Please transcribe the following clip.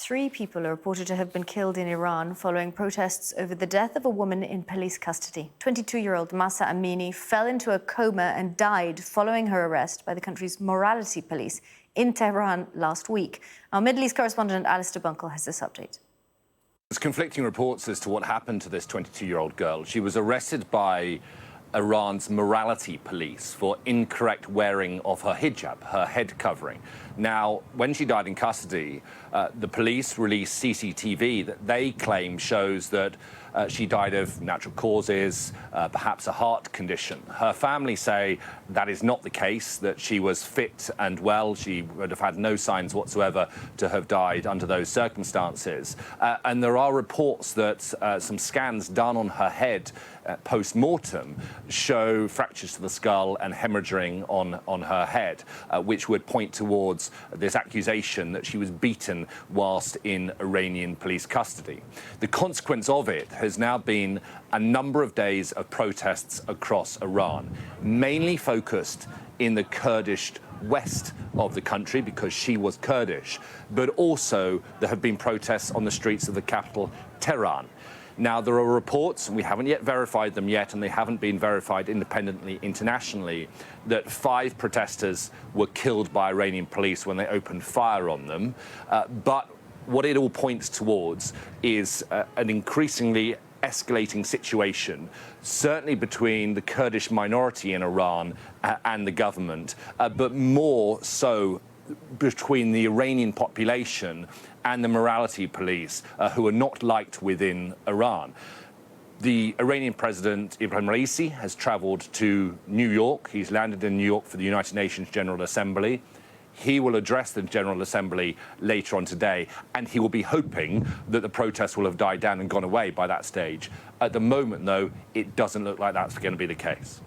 3 people are reported to have been killed in Iran following protests over the death of a woman in police custody. 22-year-old Mahsa Amini fell into a coma and died following her arrest by the country's morality police in Tehran last week. Our Middle East correspondent Alistair Bunkle has this update. There's conflicting reports as to what happened to this 22-year-old girl. She was arrested by Iran's morality police for incorrect wearing of her hijab, her head covering. Now, when she died in custody, the police released CCTV that they claim shows that she died of natural causes, perhaps a heart condition. Her family say that is not the case, that she was fit and well. She would have had no signs whatsoever to have died under those circumstances. And there are reports that some scans done on her head post-mortem show fractures to the skull and hemorrhaging on her head, which would point towards this accusation that she was beaten whilst in Iranian police custody. The consequence of it has now been a number of days of protests across Iran, mainly focused in the Kurdish west of the country because she was Kurdish, but also there have been protests on the streets of the capital, Tehran. Now, there are reports, and we haven't yet verified them yet, and they haven't been verified independently internationally, that 5 protesters were killed by Iranian police when they opened fire on them. But what it all points towards is an increasingly escalating situation, certainly between the Kurdish minority in Iran and the government, but more so between the Iranian population and the morality police, who are not liked within Iran. The Iranian president, Ibrahim Raisi, has traveled to New York. He's landed in New York for the United Nations General Assembly. He will address the General Assembly later on today, and he will be hoping that the protests will have died down and gone away by that stage. At the moment, though, it doesn't look like that's going to be the case.